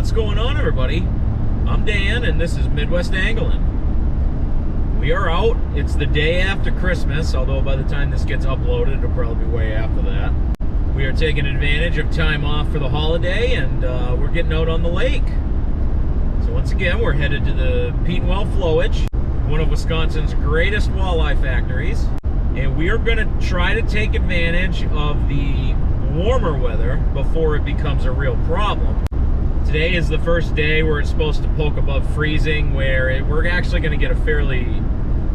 What's going on, everybody? I'm Dan, and this is Midwest Angling. We are out. It's the day after Christmas, although by the time this gets uploaded, it'll probably be way after that. We are taking advantage of time off for the holiday, and we're getting out on the lake. So once again, we're headed to the Petenwell Flowage, one of Wisconsin's greatest walleye factories, and we are going to try to take advantage of the warmer weather before it becomes a real problem. Today is the first day where it's supposed to poke above freezing, where we're actually going to get a fairly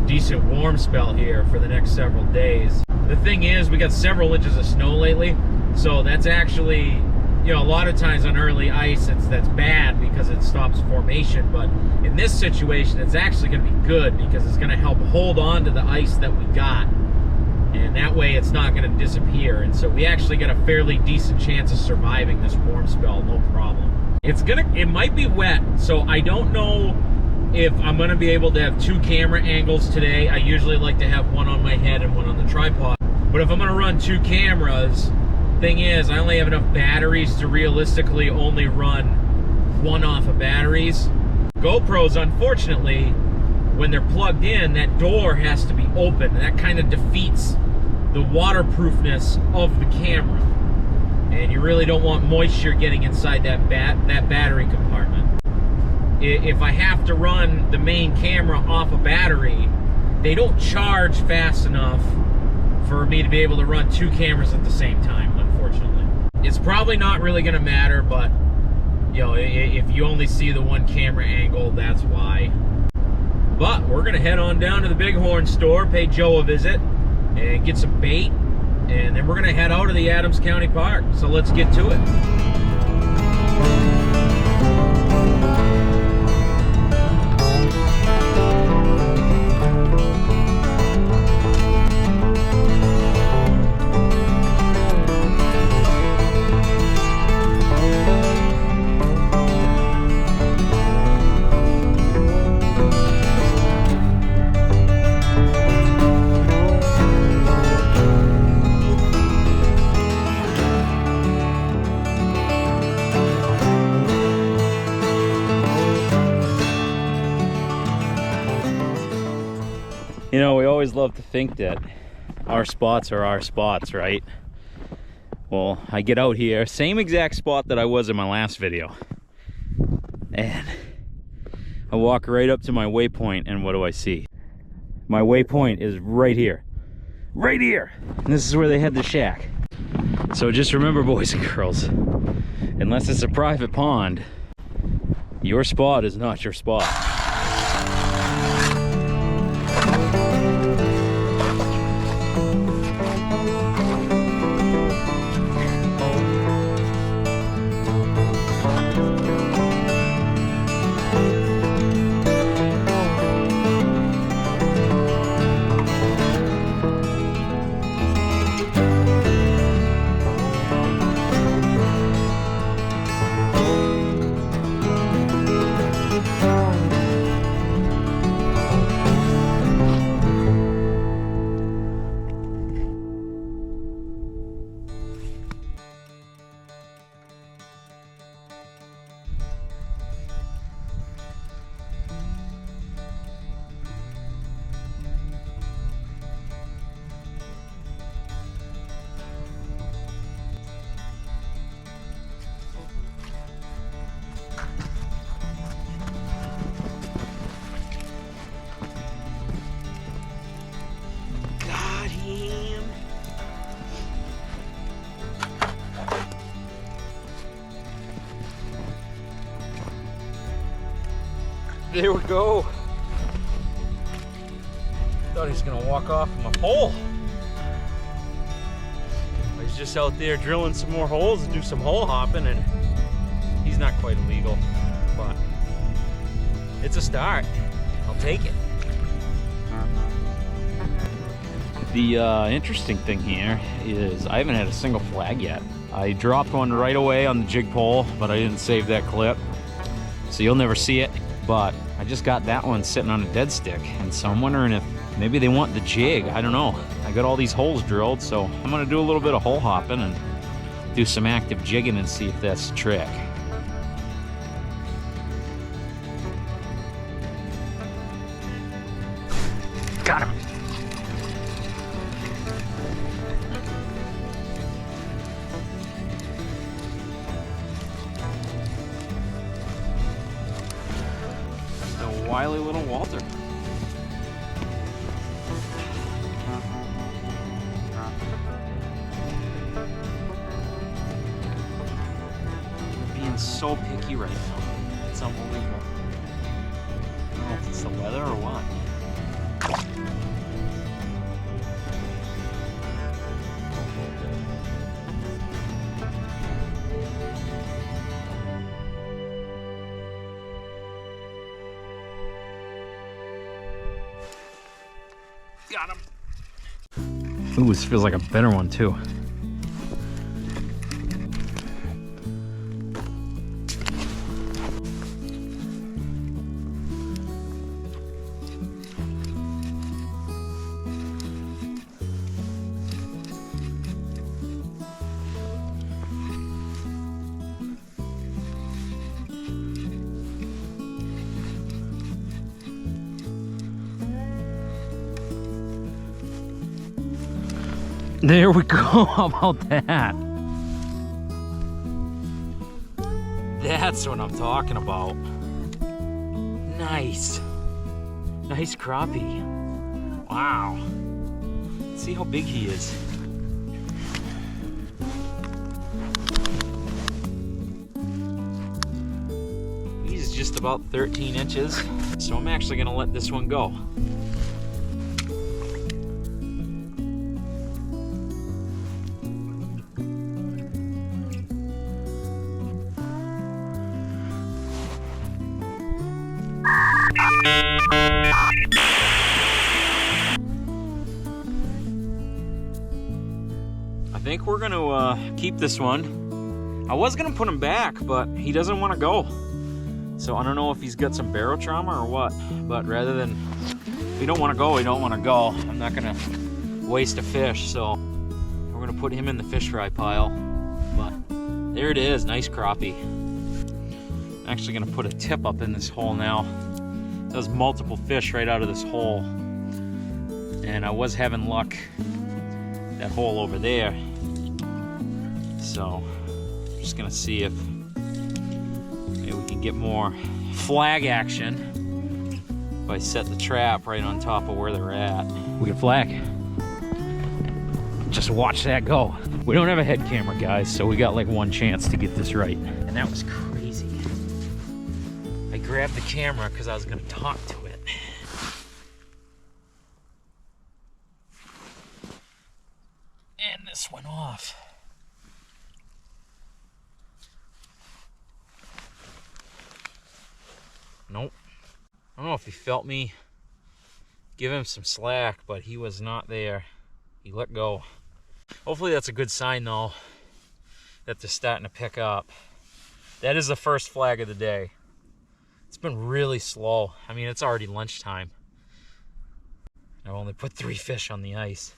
decent warm spell here for the next several days. The thing is, we got several inches of snow lately, so that's actually, you know, a lot of times on early ice that's bad because it stops formation, but in this situation it's actually going to be good because it's going to help hold on to the ice that we got, and that way it's not going to disappear, and so we actually get a fairly decent chance of surviving this warm spell, no problem. It might be wet, so I don't know if I'm going to be able to have two camera angles today. I usually like to have one on my head and one on the tripod. But if I'm going to run two cameras, thing is, I only have enough batteries to realistically only run one off of batteries. GoPros, unfortunately, when they're plugged in, that door has to be open. That kind of defeats the waterproofness of the camera. And you really don't want moisture getting inside that battery compartment. If I have to run the main camera off a battery, they don't charge fast enough for me to be able to run two cameras at the same time, unfortunately. It's probably not really going to matter, but you know, if you only see the one camera angle, that's why. But we're going to head on down to the Bighorn store, pay Joe a visit, and get some bait. And then we're going to head out to the Adams County Park. So let's get to it. You know, we always love to think that our spots are our spots, right? Well, I get out here, same exact spot that I was in my last video. And I walk right up to my waypoint, and what do I see? My waypoint is right here. Right here! And this is where they had the shack. So just remember, boys and girls, unless it's a private pond, your spot is not your spot. There we go. Thought he was gonna walk off my pole. He's just out there drilling some more holes and do some hole hopping, and he's not quite illegal, but it's a start. I'll take it. The interesting thing here is I haven't had a single flag yet. I dropped one right away on the jig pole, but I didn't save that clip, so you'll never see it. But I just got that one sitting on a dead stick, and so I'm wondering if maybe they want the jig. I don't know. I got all these holes drilled, so I'm gonna do a little bit of hole hopping and do some active jigging and see if that's the trick. Got him. The wily little Walter. Being so picky right now. It's unbelievable. I don't know if it's the weather or what. Got him. Ooh, this feels like a better one too. There we go. How about that? That's what I'm talking about. Nice. Nice crappie. Wow. See how big he is. He's just about 13 inches. So I'm actually gonna let this one go. I think we're gonna keep this one. I was gonna put him back, but he doesn't want to go. So I don't know if he's got some barrow trauma or what, but rather than, if he don't want to go, he don't want to go. I'm not gonna waste a fish, so we're gonna put him in the fish fry pile. But there it is, nice crappie. I'm actually gonna put a tip up in this hole now. There's multiple fish right out of this hole, and I was having luck that hole over there. So I'm just gonna see if maybe we can get more flag action if I set the trap right on top of where they're at. We can flag. Just watch that go. We don't have a head camera, guys, so we got like one chance to get this right. And that was crazy. I grabbed the camera because I was gonna talk to it. And this went off. Nope. I don't know if he felt me give him some slack, but he was not there. He let go. Hopefully that's a good sign though, that they're starting to pick up. That is the first flag of the day. It's been really slow. I mean, it's already lunchtime. I've only put 3 fish on the ice.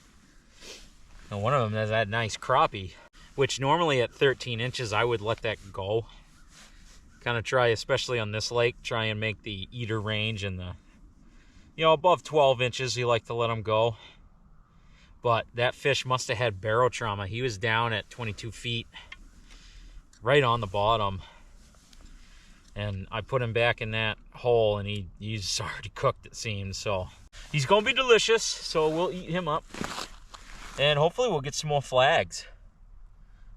And one of them has that nice crappie, which normally at 13 inches, I would let that go. Kind of try, especially on this lake, try and make the eater range and the, you know, above 12 inches, you like to let them go. But that fish must have had barrow trauma. He was down at 22 feet, right on the bottom. And I put him back in that hole, and he's already cooked, it seems. So he's gonna be delicious, so we'll eat him up. And hopefully we'll get some more flags.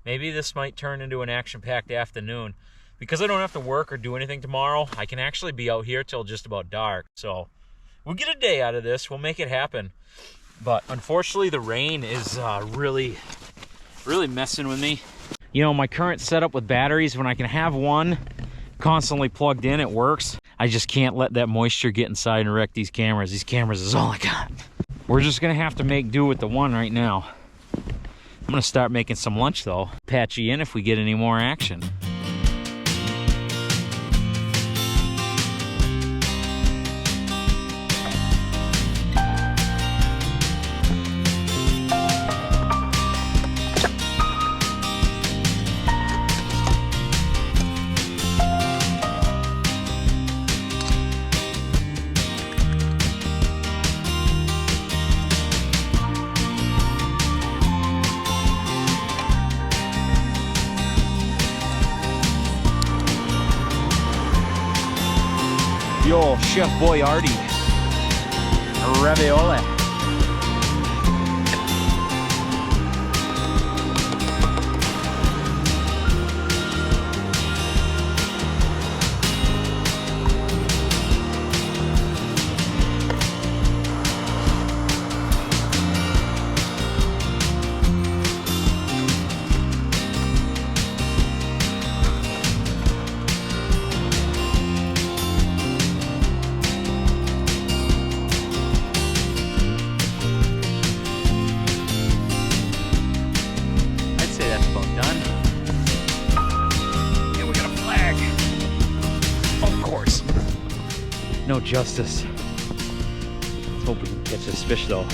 Maybe this might turn into an action-packed afternoon. Because I don't have to work or do anything tomorrow, I can actually be out here till just about dark. So we'll get a day out of this. We'll make it happen. But unfortunately, the rain is really messing with me. You know, my current setup with batteries, when I can have one constantly plugged in, it works. I just can't let that moisture get inside and wreck these cameras. These cameras is all I got. We're just gonna have to make do with the one right now. I'm gonna start making some lunch though. Patch you in if we get any more action. the old Chef Boyardee ravioli. No justice. Let's hope we can catch this fish though.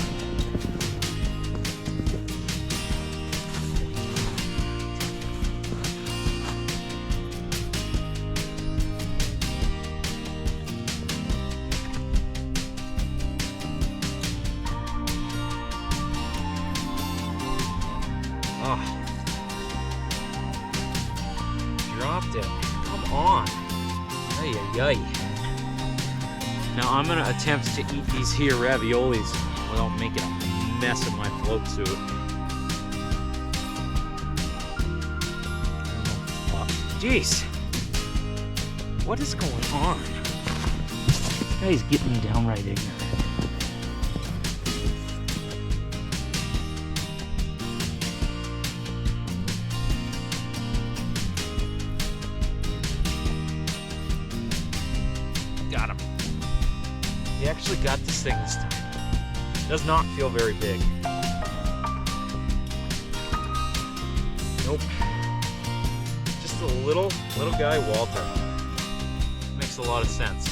Oh. Dropped it. Come on. Ay, ay, ay. Now I'm gonna attempt to eat these here raviolis without making a mess of my float suit. Jeez, what is going on? This guy's getting downright ignorant. Got him. He actually got this thing this time. Does not feel very big. Nope. Just a little guy Walter. Makes a lot of sense.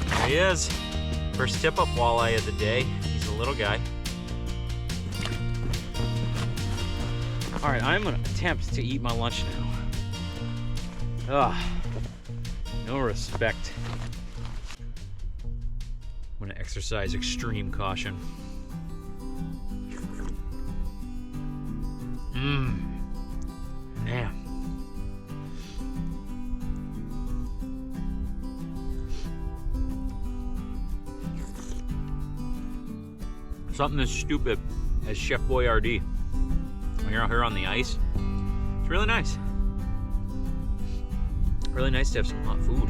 There he is. First tip up walleye of the day. He's a little guy. All right, I'm gonna attempt to eat my lunch now. Ugh, no respect. I'm gonna exercise extreme caution. Damn. Something as stupid as Chef Boyardee. When you're out here on the ice, it's really nice. Really nice to have some hot food.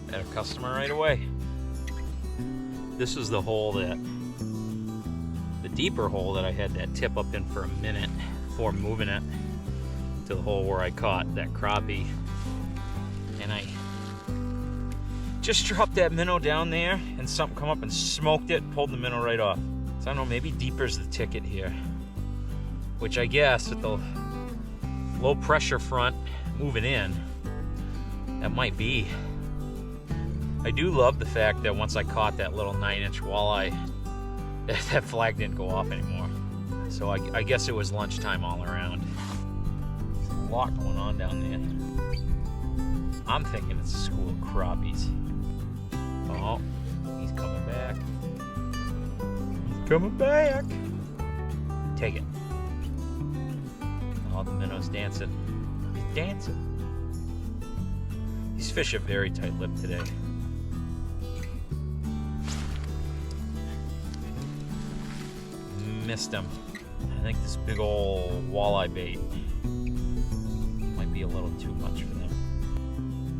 Had a customer right away. This is the hole the deeper hole that I had that tip up in for a minute before moving it to the hole where I caught that crappie. And I just dropped that minnow down there and something come up and smoked it, pulled the minnow right off. So I don't know, maybe deeper's the ticket here. Which I guess with the low pressure front moving in, that might be. I do love the fact that once I caught that little 9-inch walleye, that flag didn't go off anymore. So I guess it was lunchtime all around. There's a lot going on down there. I'm thinking it's a school of crappies. Oh, he's coming back. He's coming back. Take it. Oh, the minnow's dancing. He's dancing. These fish are very tight-lipped today. Missed him. I think this big old walleye bait might be a little too much for them.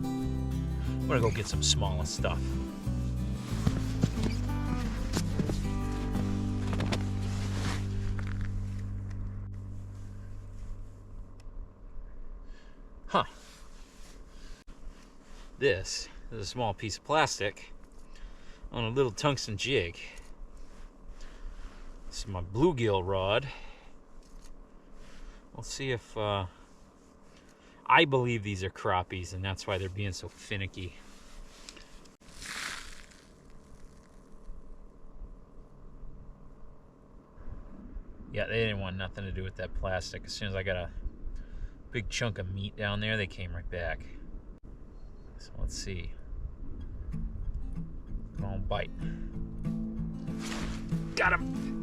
I'm gonna go get some smaller stuff. Huh. This is a small piece of plastic on a little tungsten jig. This is my bluegill rod. We'll see if I I believe these are crappies, and that's why they're being so finicky. Yeah, they didn't want nothing to do with that plastic. As soon as I got a big chunk of meat down there, they came right back. So let's see. Come on, bite. Got him!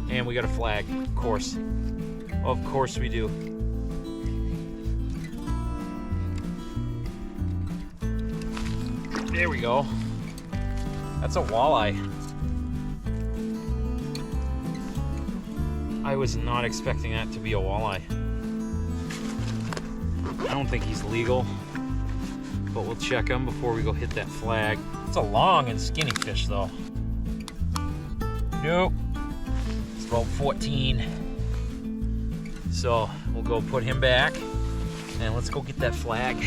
And we got a flag, of course. Of course we do. There we go. That's a walleye. I was not expecting that to be a walleye. I don't think he's legal, but we'll check him before we go hit that flag. It's a long and skinny fish though. Nope. It's about 14. So we'll go put him back and let's go get that flag.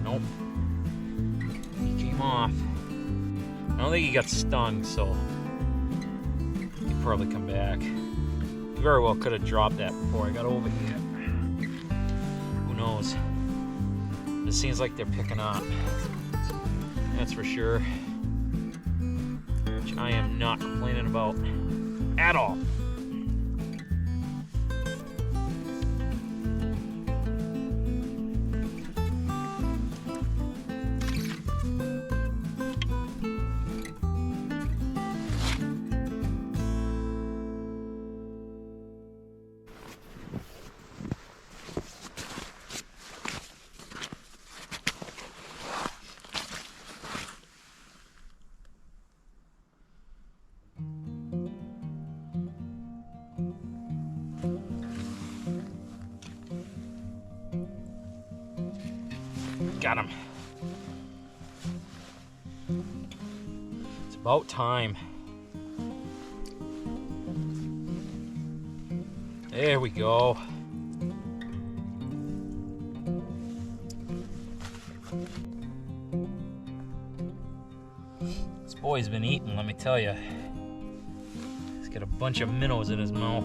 Nope. He came off. I don't think he got stung, so he'd probably come back. He very well could have dropped that before I got over here. Who knows? It seems like they're picking up. That's for sure. Which I am not complaining about at all. Got him. It's about time. There we go. This boy's been eating, let me tell you. He's got a bunch of minnows in his mouth.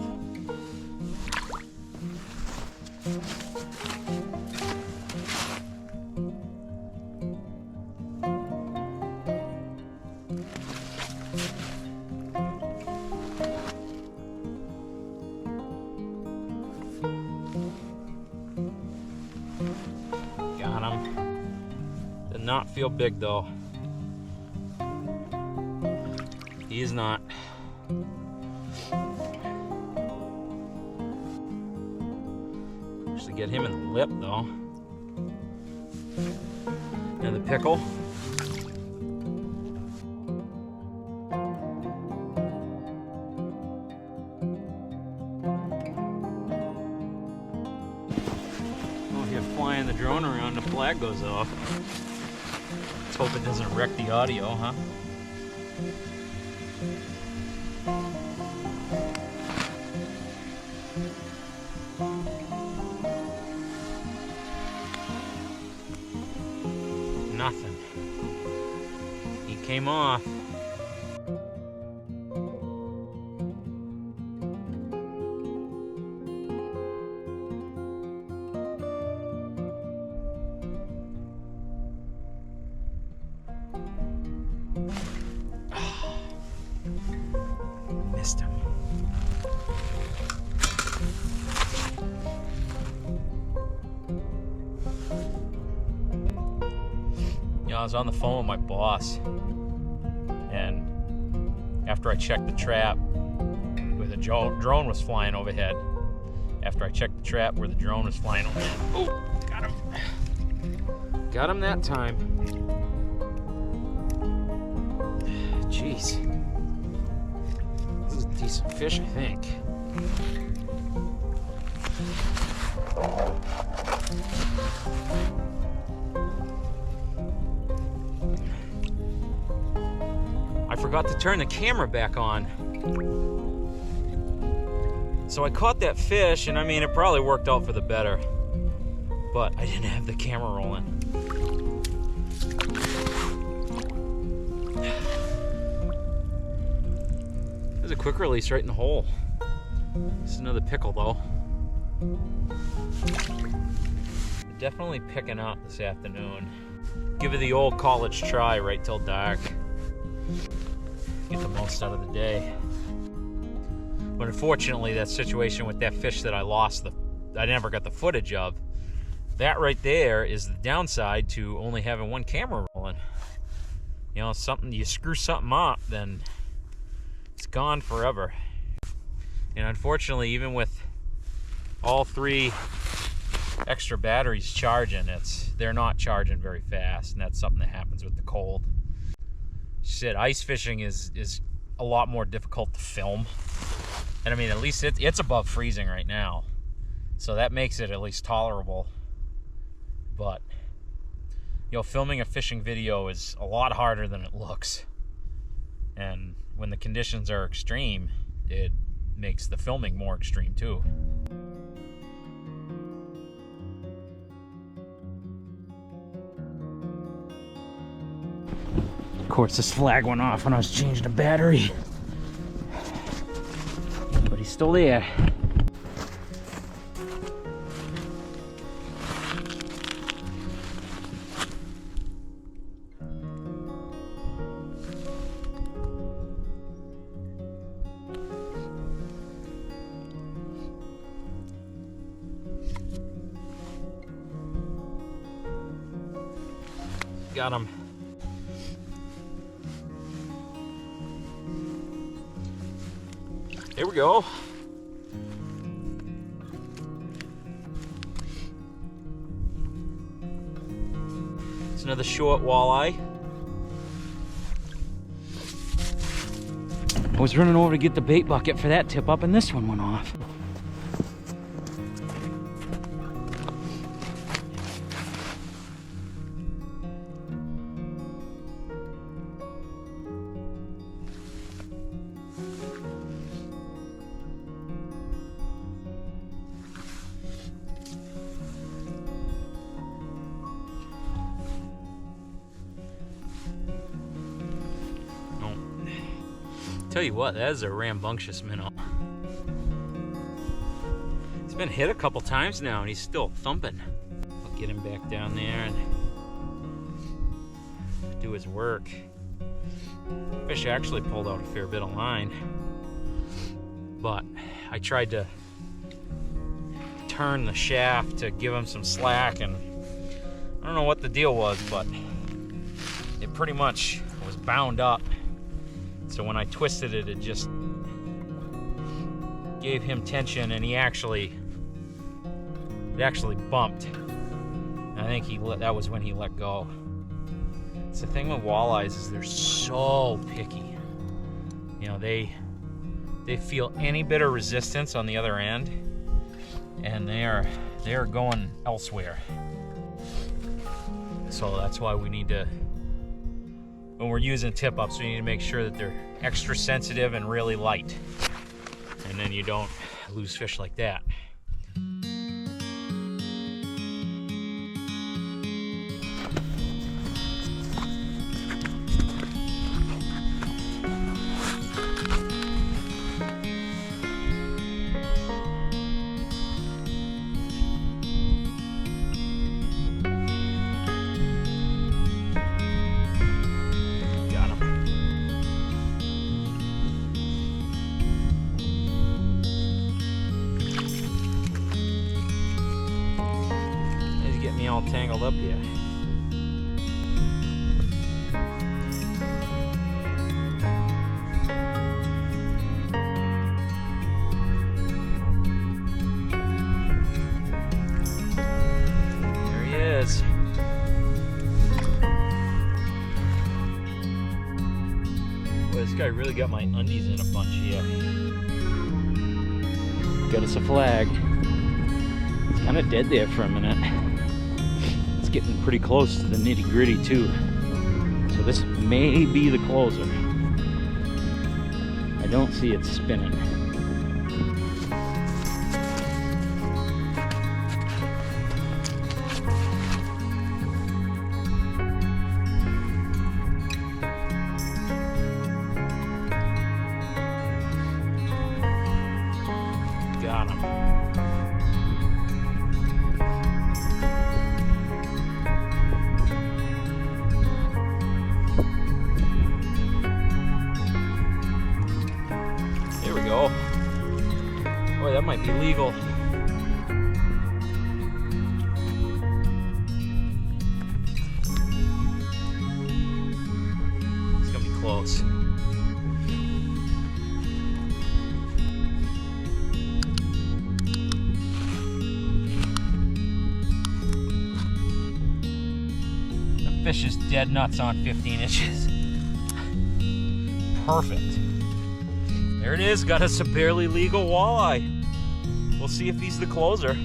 Got him. Did not feel big though. He is not. Actually get him in the lip though. And the pickle. Flying the drone around, the flag goes off. Let's hope it doesn't wreck the audio, huh? Nothing. He came off. Missed him. I was on the phone with my boss, and after I checked the trap where the drone was flying overhead, oh, got him. Got him that time. Jeez. This is a decent fish, I think. forgot to turn the camera back on. So I caught that fish, and I mean, it probably worked out for the better, but I didn't have the camera rolling. There's a quick release right in the hole. This is another pickle though. Definitely picking up this afternoon. Give it the old college try right till dark. Get the most out of the day. But unfortunately, that situation with that fish that I lost, I never got the footage of, that right there is the downside to only having one camera rolling. You know, you screw something up, then it's gone forever. And unfortunately, even with all 3 extra batteries charging, they're not charging very fast, and that's something that happens with the cold. Shit, ice fishing is a lot more difficult to film. And I mean, at least it's above freezing right now, so that makes it at least tolerable. But you know, filming a fishing video is a lot harder than it looks, and when the conditions are extreme, it makes the filming more extreme too. Of course, this flag went off when I was changing the battery, but he's still there. Got him. Here we go. It's another short walleye. I was running over to get the bait bucket for that tip up, and this one went off. Tell you what, that is a rambunctious minnow. He's been hit a couple times now and he's still thumping. I'll get him back down there and do his work. Fish actually pulled out a fair bit of line, but I tried to turn the shaft to give him some slack, and I don't know what the deal was, but it pretty much was bound up. So when I twisted it, it just gave him tension, and it actually bumped. And I think that was when he let go. It's the thing with walleyes is they're so picky. You know, they feel any bit of resistance on the other end, and they are going elsewhere. So that's why we need to, when we're using tip-ups, we need to make sure that they're extra sensitive and really light. And then you don't lose fish like that. All tangled up here. There he is. Boy, this guy really got my undies in a bunch here. Got us a flag. It's kind of dead there for a minute. Getting pretty close to the nitty-gritty too, so this may be the closer. don't see it spinning. Got him. There we go. Boy, that might be legal. It's gonna be close. Fish is dead nuts on 15 inches. Perfect. There it is, got us a barely legal walleye. We'll see if he's the closer.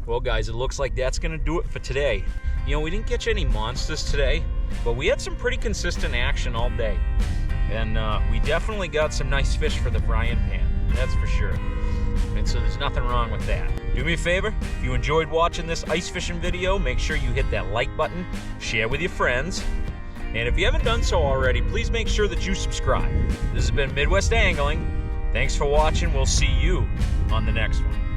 Well guys, it looks like that's gonna do it for today. You know, we didn't catch any monsters today, but we had some pretty consistent action all day. And we definitely got some nice fish for the frying pan, that's for sure. And so there's nothing wrong with that. Do me a favor, if you enjoyed watching this ice fishing video, make sure you hit that like button, share with your friends, and if you haven't done so already, please make sure that you subscribe. This has been Midwest Angling. Thanks for watching. We'll see you on the next one.